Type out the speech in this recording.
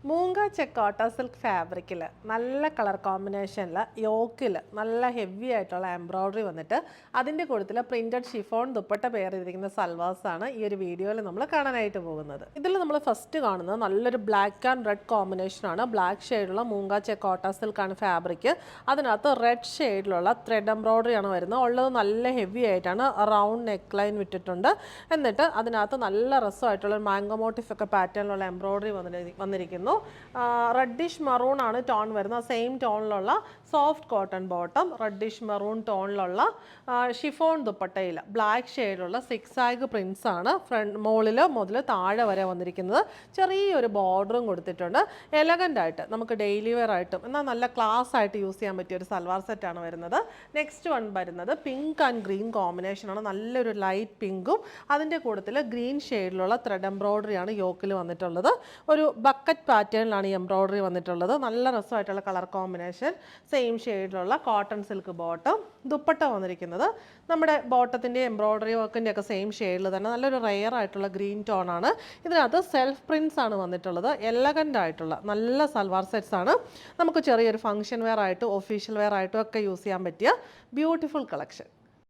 മൂങ്ക check കോട്ട silk ഫാബ്രിക്കിൽ നല്ല കളർ കോമ്പിനേഷനിൽ യോക്കിൽ നല്ല ഹെവി ആയിട്ടുള്ള എംബ്രോയ്ഡറി വന്നിട്ട് അതിൻ്റെ കൂട്ടത്തിൽ പ്രിൻറ്റഡ് ഷിഫോൺ ദുപ്പട്ട പെയർ ചെയ്തിരിക്കുന്ന സൽവാസാണ് ഈ ഒരു വീഡിയോയിൽ നമ്മൾ കാണാനായിട്ട് പോകുന്നത്. ഇതിൽ നമ്മൾ ഫസ്റ്റ് കാണുന്നത് നല്ലൊരു ബ്ലാക്ക് ആൻഡ് റെഡ് കോമ്പിനേഷനാണ്. ബ്ലാക്ക് ഷെയ്ഡുള്ള മൂങ്ക ചെക്ക് കോട്ട സിൽക്കാണ് ഫാബ്രിക്. അതിനകത്ത് റെഡ് ഷെയ്ഡിലുള്ള ത്രെഡ് എംബ്രോയ്ഡറി ആണ് വരുന്നത്. ഉള്ളത് നല്ല ഹെവി ആയിട്ടാണ്. റൗണ്ട് നെക്ക് ലൈൻ വിട്ടിട്ടുണ്ട്. എന്നിട്ട് അതിനകത്ത് നല്ല രസമായിട്ടുള്ള മാംഗോ മോട്ടീഫ് ഒക്കെ പാറ്റേണിലുള്ള എംബ്രോയ്ഡറി വന്നിരിക്കുന്നു. റെഡിഷ് മറൂൺ ആണ് ടോൺ വരുന്നത്. സെയിം ടോണിലുള്ള soft cotton bottom, reddish maroon ടോണിലുള്ള ഷിഫോൺ ദുപ്പട്ടയിൽ ബ്ലാക്ക് ഷെയ്ഡുള്ള സിക്സ് ആഗ് പ്രിൻസ് ആണ് മുകളിൽ മുതൽ താഴെ വരെ വന്നിരിക്കുന്നത്. ചെറിയൊരു ബോർഡറും കൊടുത്തിട്ടുണ്ട്. എലഗൻ്റ് ആയിട്ട് നമുക്ക് ഡെയിലി വെയർ ആയിട്ടും എന്നാൽ നല്ല ക്ലാസ് ആയിട്ട് യൂസ് ചെയ്യാൻ പറ്റിയ ഒരു സൽവാർ സെറ്റാണ് വരുന്നത്. നെക്സ്റ്റ് വൺ വരുന്നത് പിങ്ക് ആൻഡ് ഗ്രീൻ കോമ്പിനേഷനാണ്. നല്ലൊരു ലൈറ്റ് പിങ്കും അതിൻ്റെ കൂട്ടത്തിൽ ഗ്രീൻ ഷെയ്ഡിലുള്ള ത്രെഡ് എംബ്രോയ്ഡറി ആണ് യോക്കിൽ വന്നിട്ടുള്ളത്. ഒരു ബക്കറ്റ് പാറ്റേണിലാണ് ഈ എംബ്രോയ്ഡറി വന്നിട്ടുള്ളത്. നല്ല രസമായിട്ടുള്ള കളർ കോമ്പിനേഷൻ. സെയിം ഷെയ്ഡിലുള്ള കോട്ടൺ സിൽക്ക് ബോട്ടം. ദുപ്പട്ട വന്നിരിക്കുന്നത് നമ്മുടെ ബോട്ടത്തിൻ്റെ എംബ്രോയ്ഡറി വർക്കിൻ്റെ ഒക്കെ സെയിം ഷെയ്ഡിൽ തന്നെ നല്ലൊരു റെയർ ആയിട്ടുള്ള ഗ്രീൻ ടോൺ ആണ്. ഇതിനകത്ത് സെൽഫ് പ്രിൻസ് ആണ് വന്നിട്ടുള്ളത്. എലഗൻ്റ് ആയിട്ടുള്ള നല്ല സൽവാർ സെറ്റ്സ് ആണ്. നമുക്ക് ചെറിയൊരു ഫംഗ്ഷൻ വെയർ ആയിട്ടും ഒഫീഷ്യൽ വെയർ ആയിട്ടും ഒക്കെ യൂസ് ചെയ്യാൻ പറ്റിയ ബ്യൂട്ടിഫുൾ കളക്ഷൻ.